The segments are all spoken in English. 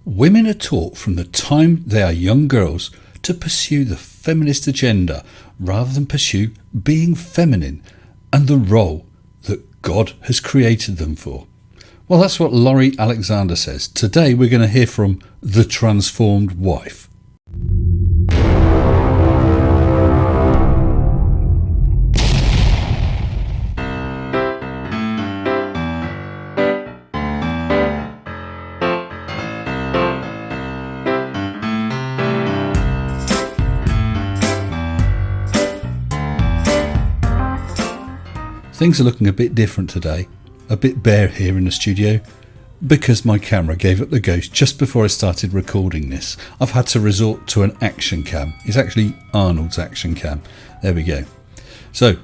Women are taught from the time they are young girls to pursue the feminist agenda rather than pursue being feminine and the role that God has created them for. Well, that's what Laurie Alexander says. Today we're going to hear from the transformed wife. Things are looking a bit different today, a bit bare here in the studio, because my camera gave up the ghost just before I started recording this. I've had to resort to an action cam. It's actually Arnold's action cam. There we go. So,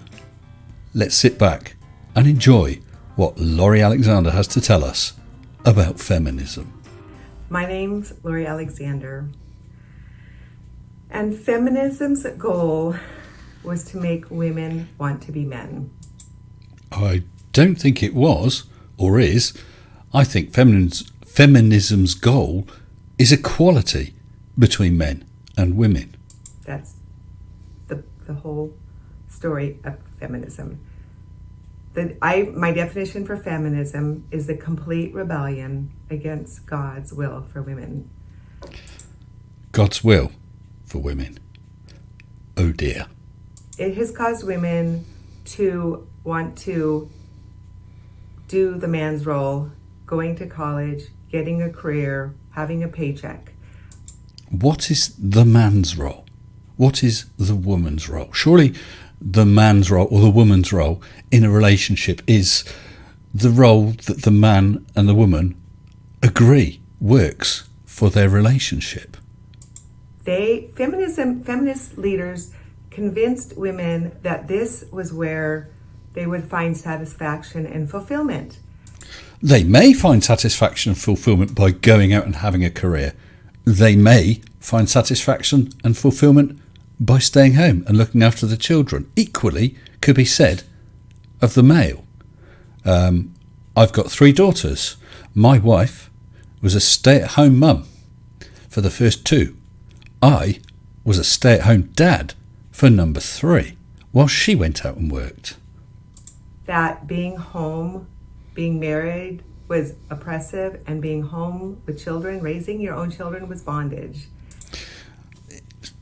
let's sit back and enjoy what Laurie Alexander has to tell us about feminism. My name's Laurie Alexander, and feminism's goal was to make women want to be men. I don't think it was, or is. I think feminism's goal is equality between men and women. That's the whole story of feminism. My definition for feminism is the complete rebellion against God's will for women. God's will for women. Oh dear. It has caused women to want to do the man's role, going to college, getting a career, having a paycheck. What is the man's role? What is the woman's role? Surely the man's role or the woman's role in a relationship is the role that the man and the woman agree works for their relationship. Feminist leaders convinced women that this was where they would find satisfaction and fulfillment. They may find satisfaction and fulfillment by going out and having a career. They may find satisfaction and fulfillment by staying home and looking after the children. Equally could be said of the male. I've got 3 daughters. My wife was a stay-at-home mum for the first 2. I was a stay-at-home dad for number 3 while she went out and worked. That being home, being married was oppressive, and being home with children, raising your own children, was bondage.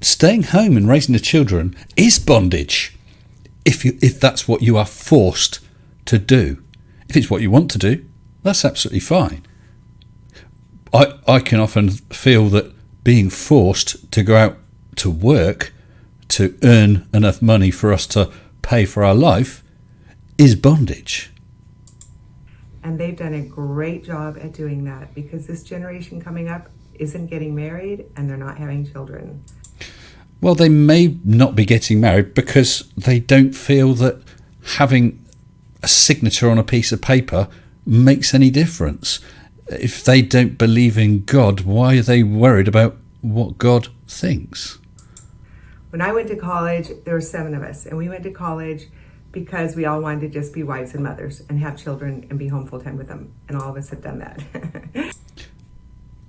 Staying home and raising the children is bondage if that's what you are forced to do. If it's what you want to do, that's absolutely fine. I can often feel that being forced to go out to work to earn enough money for us to pay for our life is bondage. And they've done a great job at doing that, because this generation coming up isn't getting married and they're not having children. Well, they may not be getting married because they don't feel that having a signature on a piece of paper makes any difference. If they don't believe in God, why are they worried about what God thinks? When I went to college, there were 7 of us, and we went to college because we all wanted to just be wives and mothers and have children and be home full time with them. And all of us have done that.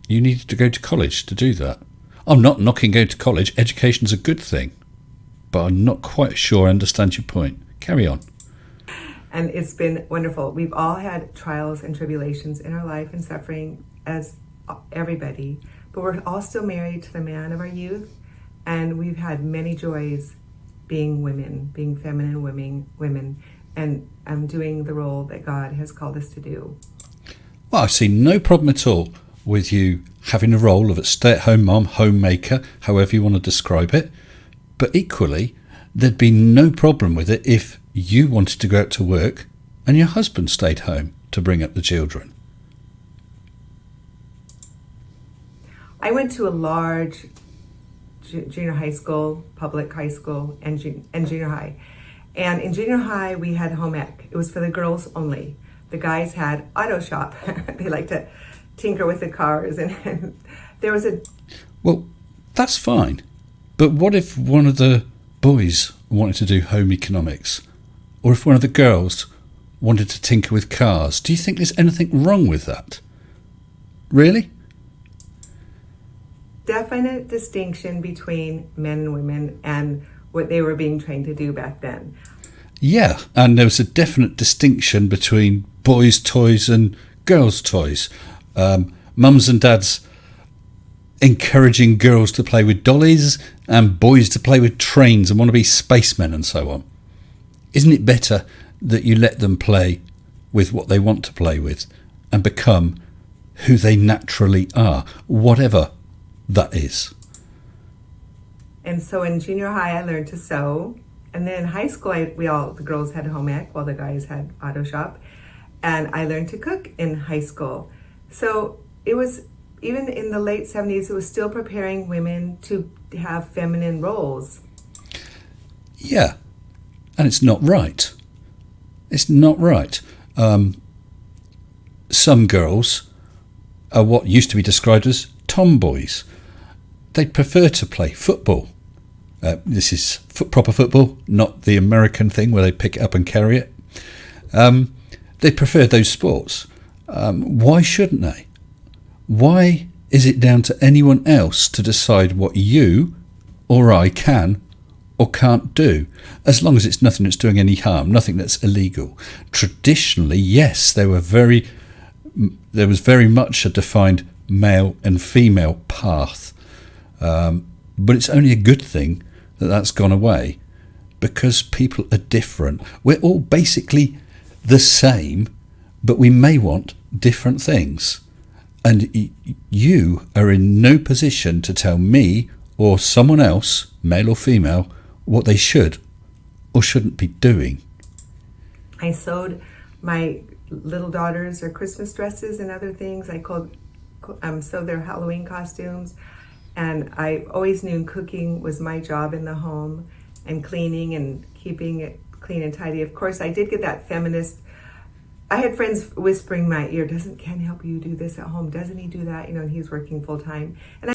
You needed to go to college to do that. I'm not knocking going to college. Education's a good thing. But I'm not quite sure I understand your point. Carry on. And it's been wonderful. We've all had trials and tribulations in our life and suffering, as everybody. But we're all still married to the man of our youth. And we've had many joys being women, being feminine women, and doing the role that God has called us to do. Well, I see no problem at all with you having the role of a stay-at-home mom, homemaker, however you want to describe it. But equally, there'd be no problem with it if you wanted to go out to work and your husband stayed home to bring up the children. I went to a large junior high school, public high school, and junior high. And in junior high, we had home ec. It was for the girls only. The guys had auto shop. They like to tinker with the cars. And there was a... Well, that's fine. But what if one of the boys wanted to do home economics? Or if one of the girls wanted to tinker with cars? Do you think there's anything wrong with that? Really? definite distinction between men and women and what they were being trained to do back then. Yeah, and there was a definite distinction between boys' toys and girls' toys. Mums and dads encouraging girls to play with dollies and boys to play with trains and want to be spacemen and so on. Isn't it better that you let them play with what they want to play with and become who they naturally are, whatever that is? And so in junior high, I learned to sew. And then in high school, the girls had home ec while the guys had auto shop. And I learned to cook in high school. So it was, even in the late 70s, it was still preparing women to have feminine roles. Yeah, and it's not right. It's not right. Some girls are what used to be described as tomboys. They prefer to play football. This is proper football, not the American thing where they pick it up and carry it. They prefer those sports. Why shouldn't they? Why is it down to anyone else to decide what you or I can or can't do, as long as it's nothing that's doing any harm, nothing that's illegal? Traditionally, yes, there was very much a defined male and female path, but it's only a good thing that that's gone away, because people are different. We're all basically the same, but we may want different things. And you are in no position to tell me or someone else, male or female, what they should or shouldn't be doing. I sewed my little daughters their Christmas dresses and other things. I sewed their Halloween costumes. And I always knew cooking was my job in the home, and cleaning and keeping it clean and tidy. Of course, I did get that feminist. I had friends whispering in my ear, "Doesn't Ken help you do this at home? Doesn't he do that?" And he's working full time. And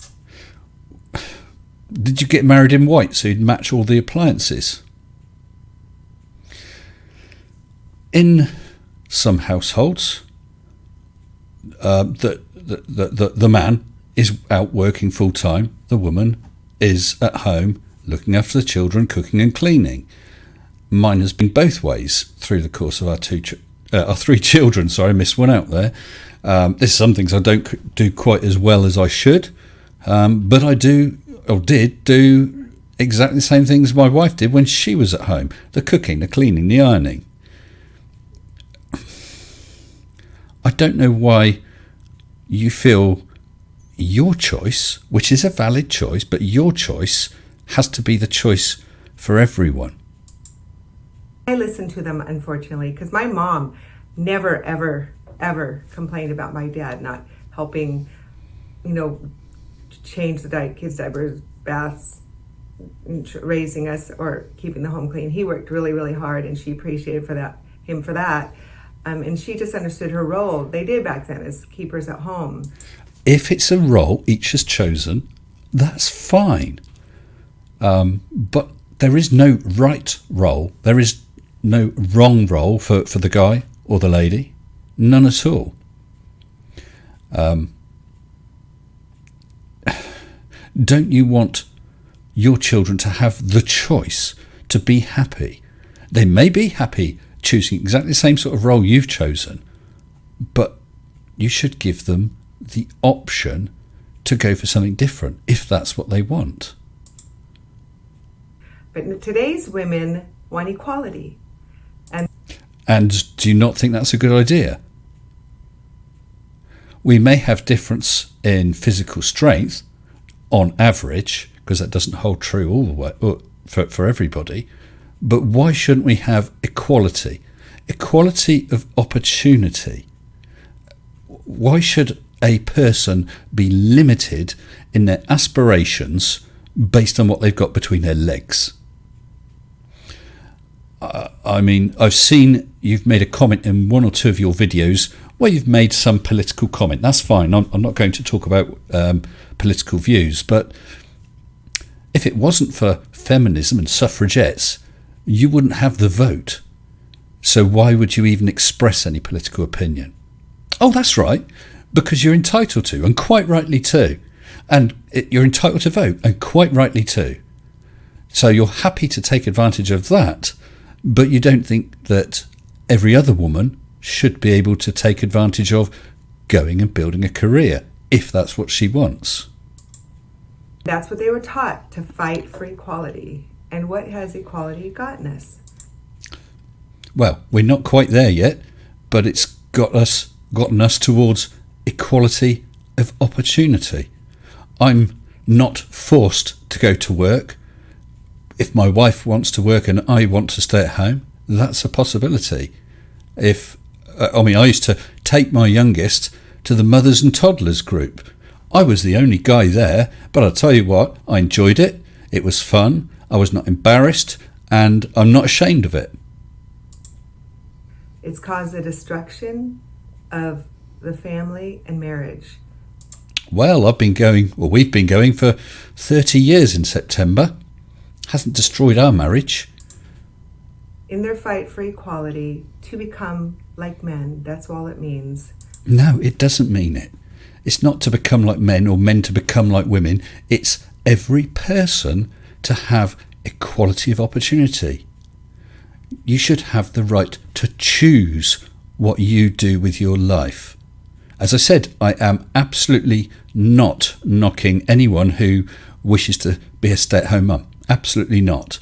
did you get married in white so you'd match all the appliances? In some households, the man is out working full time. The woman is at home looking after the children, cooking and cleaning. Mine has been both ways through the course of our three children. Sorry, I missed one out there. There's some things I don't do quite as well as I should, but I do or did do exactly the same things my wife did when she was at home: the cooking, the cleaning, the ironing. I don't know why you feel your choice, which is a valid choice, but your choice has to be the choice for everyone. I listened to them, unfortunately, because my mom never, ever, ever complained about my dad not helping, change the kids' diapers, baths, raising us, or keeping the home clean. He worked really, really hard, and she appreciated him for that. And she just understood her role. They did back then as keepers at home. If it's a role each has chosen, that's fine. But there is no right role. There is no wrong role for the guy or the lady. None at all. Don't you want your children to have the choice to be happy? They may be happy choosing exactly the same sort of role you've chosen, but you should give them the option to go for something different if that's what they want. But today's women want equality. And do you not think that's a good idea? We may have difference in physical strength on average, because that doesn't hold true all the way for everybody, but why shouldn't we have equality? Equality of opportunity. Why should a person be limited in their aspirations based on what they've got between their legs? I've seen you've made a comment in one or two of your videos where you've made some political comment. That's fine. I'm not going to talk about political views, but if it wasn't for feminism and suffragettes, you wouldn't have the vote. So why would you even express any political opinion? Oh, that's right, because you're entitled to, and quite rightly too. And you're entitled to vote, and quite rightly too. So you're happy to take advantage of that, but you don't think that every other woman should be able to take advantage of going and building a career, if that's what she wants. That's what they were taught, to fight for equality. And what has equality gotten us? Well, we're not quite there yet, but it's gotten us towards equality of opportunity. I'm not forced to go to work. If my wife wants to work and I want to stay at home, that's a possibility. I used to take my youngest to the mothers and toddlers group. I was the only guy there, but I'll tell you what, I enjoyed it. It was fun. I was not embarrassed, and I'm not ashamed of it. It's caused the destruction of the family and marriage. Well, we've been going for 30 years in September. Hasn't destroyed our marriage. In their fight for equality, to become like men, that's all it means. No, it doesn't mean it. It's not to become like men or men to become like women. It's every person to have equality of opportunity. You should have the right to choose what you do with your life. As I said, I am absolutely not knocking anyone who wishes to be a stay-at-home mum. Absolutely not.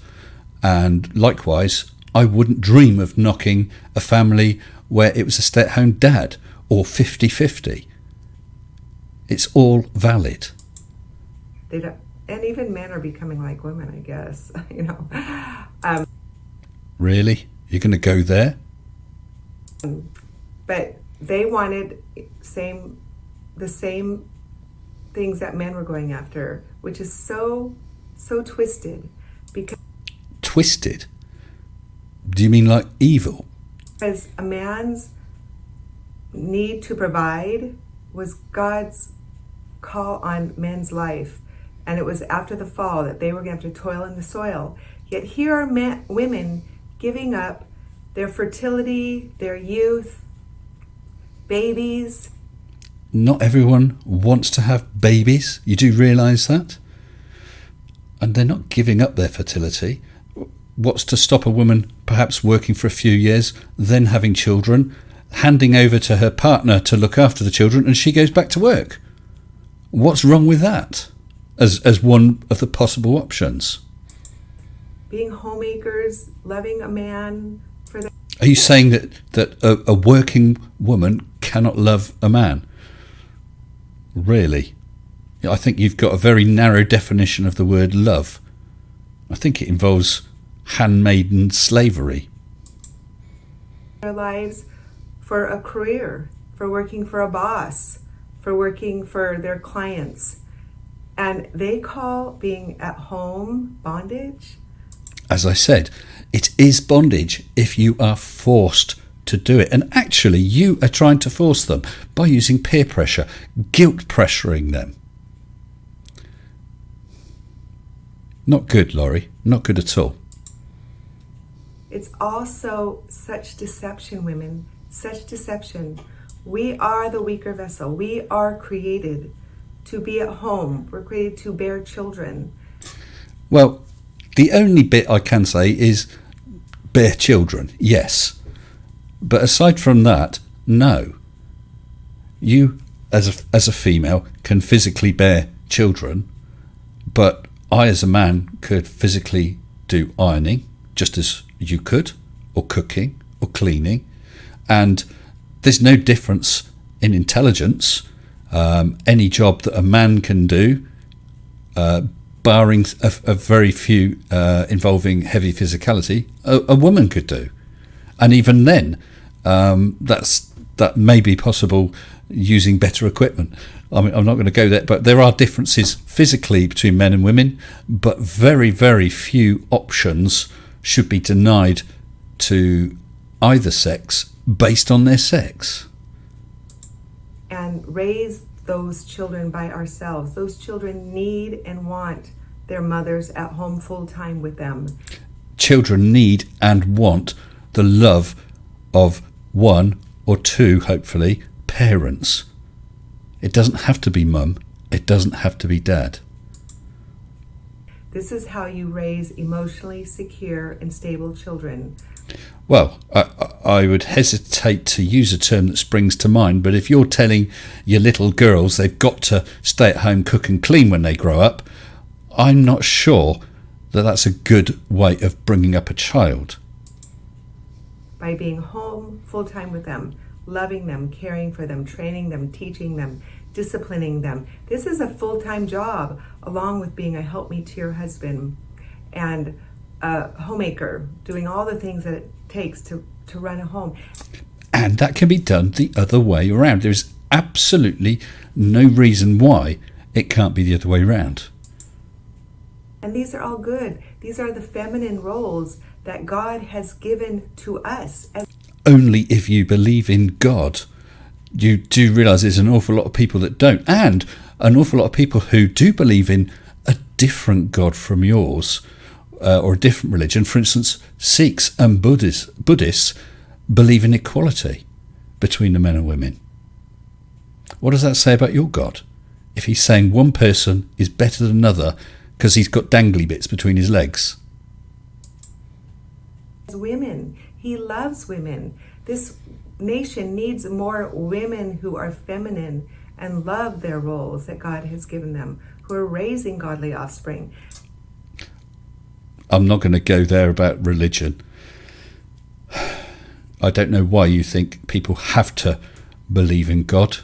And likewise, I wouldn't dream of knocking a family where it was a stay-at-home dad or 50-50. It's all valid. They don't, and even men are becoming like women, I guess. Really? You're going to go there? But they wanted the same things that men were going after, which is so twisted. Twisted? Do you mean like evil? Because a man's need to provide was God's call on men's life. And it was after the fall that they were going to have to toil in the soil. Yet here are women giving up their fertility, their youth, babies. Not everyone wants to have babies. You do realise that? And they're not giving up their fertility. What's to stop a woman perhaps working for a few years, then having children, handing over to her partner to look after the children, and she goes back to work? What's wrong with that as one of the possible options? Being homemakers, loving a man for their... Are you saying that a working woman cannot love a man? Really? I think you've got a very narrow definition of the word love. I think it involves handmaiden slavery. Their lives for a career, for working for a boss, for working for their clients. And they call being at home bondage. As I said, it is bondage if you are forced to do it. And actually, you are trying to force them by using peer pressure, guilt pressuring them. Not good, Laurie. Not good at all. It's also such deception, women. Such deception. We are the weaker vessel. We are created to be at home. We're created to bear children. Well, the only bit I can say is bear children, yes. But aside from that, no. You, as a female, can physically bear children, but I, as a man, could physically do ironing, just as you could, or cooking, or cleaning. And there's no difference in intelligence. Any job that a man can do, barring a very few involving heavy physicality, a woman could do. And even then, that may be possible using better equipment. I mean, I'm not going to go there, but there are differences physically between men and women, but very, very few options should be denied to either sex based on their sex. And raise those children by ourselves. Those children need and want their mothers at home full time with them. Children need and want the love of one or two, hopefully, parents. It doesn't have to be mum. It doesn't have to be dad. This is how you raise emotionally secure and stable children. Well, I would hesitate to use a term that springs to mind, but if you're telling your little girls they've got to stay at home, cook and clean when they grow up, I'm not sure that that's a good way of bringing up a child. By being home full-time with them, loving them, caring for them, training them, teaching them, disciplining them. This is a full-time job, along with being a helpmeet to your husband and a homemaker, doing all the things that it takes to run a home. And that can be done the other way around. There's absolutely no reason why it can't be the other way around. And these are all good. These are the feminine roles that God has given to us. Only if you believe in God. You do realise there's an awful lot of people that don't, and an awful lot of people who do believe in a different God from yours, or a different religion. For instance, Sikhs and Buddhists believe in equality between the men and women. What does that say about your God? If he's saying one person is better than another because he's got dangly bits between his legs. Women, he loves women. This nation needs more women who are feminine and love their roles that God has given them, who are raising godly offspring. I'm not going to go there about religion. I don't know why you think people have to believe in God,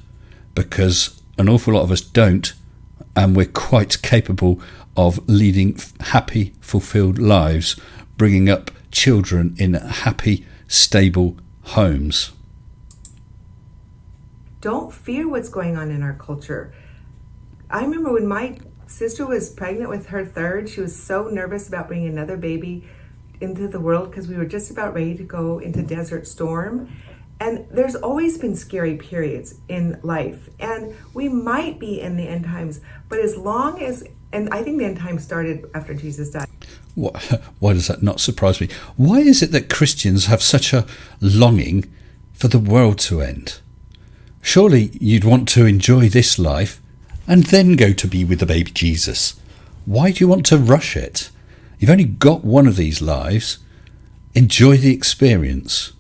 because an awful lot of us don't, and we're quite capable of leading happy, fulfilled lives, bringing up children in happy, stable homes. Don't fear what's going on in our culture. I remember when my sister was pregnant with her third, she was so nervous about bringing another baby into the world because we were just about ready to go into Desert Storm. And there's always been scary periods in life, and we might be in the end times, but as long as, and I think the end times started after Jesus died. Why does that not surprise me? Why is it that Christians have such a longing for the world to end? Surely you'd want to enjoy this life and then go to be with the baby Jesus. Why do you want to rush it? You've only got one of these lives. Enjoy the experience.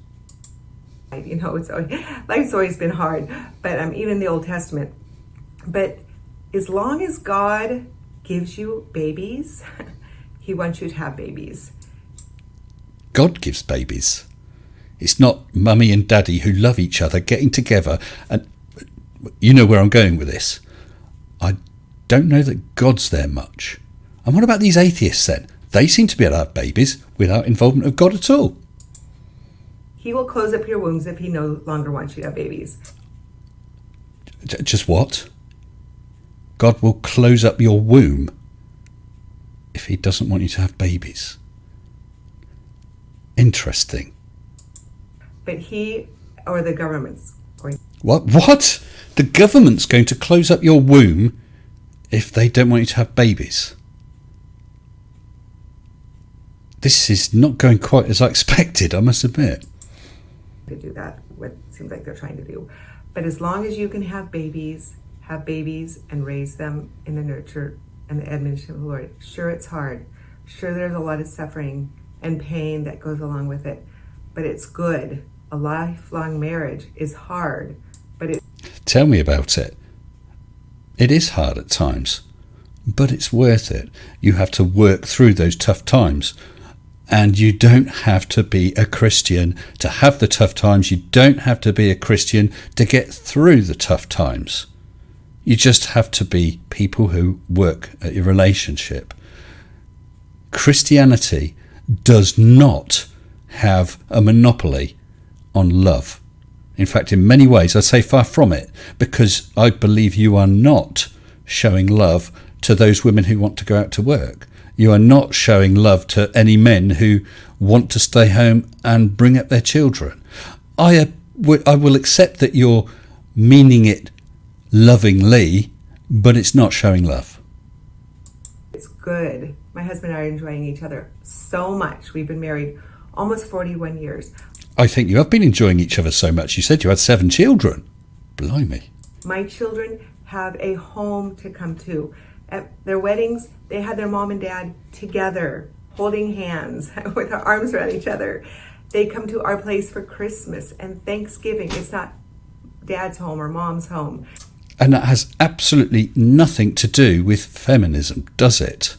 You know, life's always been hard, but even the Old Testament. But as long as God gives you babies, he wants you to have babies. God gives babies. It's not mummy and daddy who love each other getting together. And you know where I'm going with this. I don't know that God's there much. And what about these atheists then? They seem to be able to have babies without involvement of God at all. He will close up your wombs if he no longer wants you to have babies. Just what? God will close up your womb if he doesn't want you to have babies. Interesting. But he or the government's going. What? The government's going to close up your womb if they don't want you to have babies? This is not going quite as I expected, I must admit. To do that, what it seems like they're trying to do. But as long as you can have babies and raise them in the nurture and the admonition of the Lord. Sure, it's hard. Sure, there's a lot of suffering and pain that goes along with it, but it's good. A lifelong marriage is hard, but it... Tell me about it. It is hard at times, but it's worth it. You have to work through those tough times. And you don't have to be a Christian to have the tough times. You don't have to be a Christian to get through the tough times. You just have to be people who work at your relationship. Christianity does not have a monopoly on love. In fact, in many ways, I'd say far from it, because I believe you are not showing love to those women who want to go out to work. You are not showing love to any men who want to stay home and bring up their children. I will accept that you're meaning it lovingly, but it's not showing love. It's good. My husband and I are enjoying each other so much. We've been married almost 41 years. I think you have been enjoying each other so much. You said you had 7 children. Blimey. My children have a home to come to. At their weddings, they had their mom and dad together, holding hands with their arms around each other. They come to our place for Christmas and Thanksgiving. It's not dad's home or mom's home. And that has absolutely nothing to do with feminism, does it?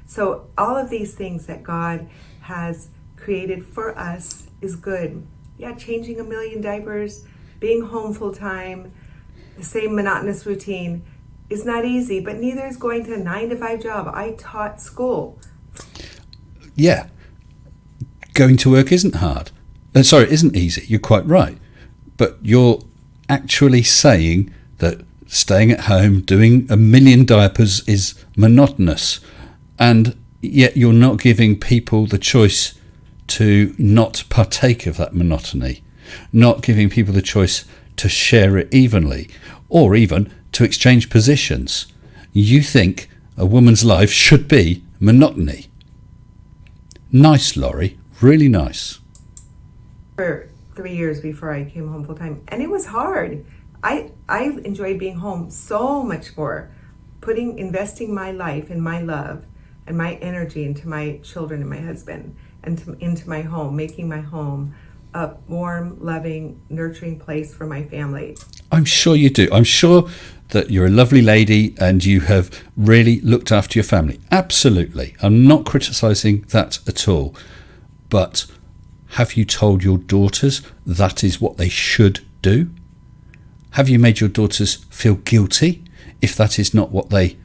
So all of these things that God has created for us is good. Yeah, changing 1 million diapers, being home full time, the same monotonous routine is not easy, but neither is going to a 9-to-5 job. I taught school. Yeah. Going to work isn't hard. Sorry, it isn't easy. You're quite right. But you're actually saying that staying at home, doing 1 million diapers is monotonous. And yet you're not giving people the choice to not partake of that monotony. Not giving people the choice to share it evenly. Or even to exchange positions. You think a woman's life should be monotony. Nice, Laurie. Really nice. For 3 years before I came home full time, and it was hard. I enjoyed being home so much more, investing my life and my love and my energy into my children and my husband and into my home, making my home a warm, loving, nurturing place for my family. I'm sure you do. I'm sure that you're a lovely lady and you have really looked after your family. Absolutely. I'm not criticising that at all. But have you told your daughters that is what they should do? Have you made your daughters feel guilty if that is not what they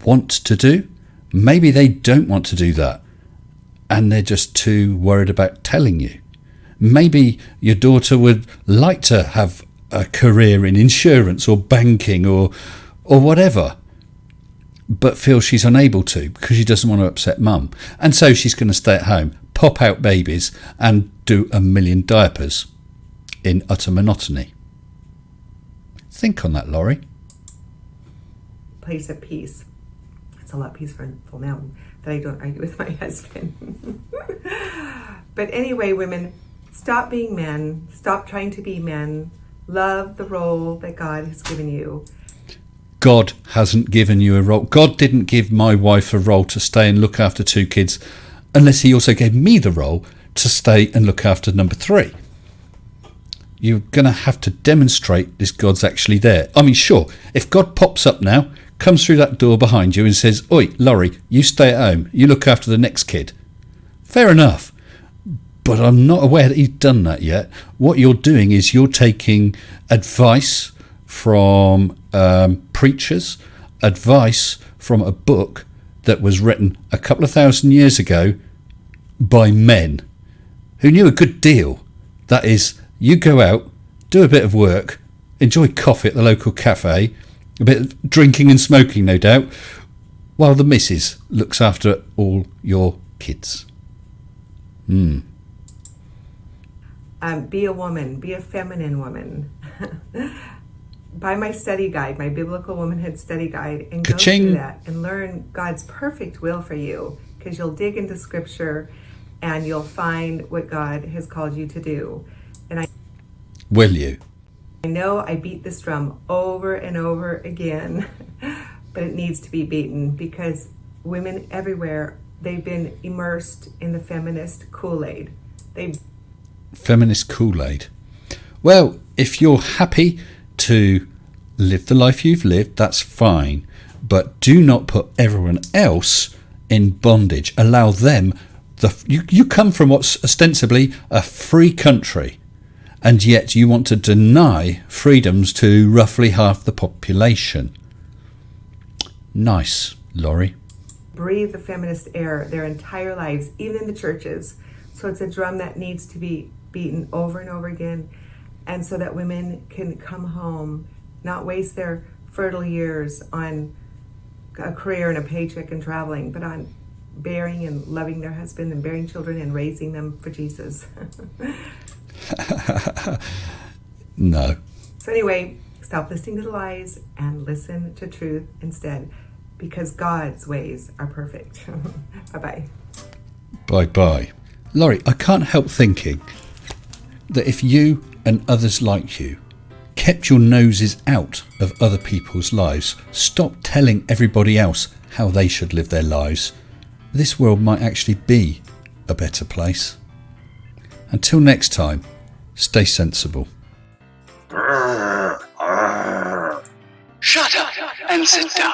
want to do? Maybe they don't want to do that and they're just too worried about telling you. Maybe your daughter would like to have a career in insurance or banking or whatever, but feels she's unable to because she doesn't want to upset mum. And so she's going to stay at home, pop out babies and do 1 million diapers in utter monotony. Think on that, Laurie. Place of peace. It's a lot peaceful now that I don't argue with my husband. But anyway, women, stop being men. Stop trying to be men. Love the role that God has given you. God hasn't given you a role. God didn't give my wife a role to stay and look after 2 kids unless he also gave me the role to stay and look after number 3. You're going to have to demonstrate this God's actually there. I mean, sure, if God pops up now, comes through that door behind you and says, "Oi, Laurie, you stay at home, you look after the next kid." Fair enough. But I'm not aware that he's done that yet. What you're doing is you're taking advice from preachers, advice from a book that was written a couple of thousand years ago by men who knew a good deal. That is, you go out, do a bit of work, enjoy coffee at the local cafe, a bit of drinking and smoking, no doubt, while the missus looks after all your kids. Be a woman, be a feminine woman. Buy my study guide, my Biblical Womanhood Study Guide, and go through that and learn God's perfect will for you, because you'll dig into Scripture and you'll find what God has called you to do. And will you? I know I beat this drum over and over again, but it needs to be beaten because women everywhere, they've been immersed in the feminist Kool-Aid. Feminist Kool-Aid. Well, if you're happy to live the life you've lived, that's fine. But do not put everyone else in bondage. Allow them. You come from what's ostensibly a free country, and yet you want to deny freedoms to roughly half the population. Nice, Laurie. Breathe the feminist air their entire lives, even in the churches. So it's a drum that needs to be beaten over and over again, and so that women can come home, not waste their fertile years on a career and a paycheck and traveling, but on bearing and loving their husband and bearing children and raising them for Jesus. No. So anyway, stop listening to the lies and listen to truth instead, because God's ways are perfect. Bye-bye. Bye-bye. Laurie, I can't help thinking that if you and others like you kept your noses out of other people's lives, stop telling everybody else how they should live their lives, this world might actually be a better place. Until next time, stay sensible. Shut up and sit down.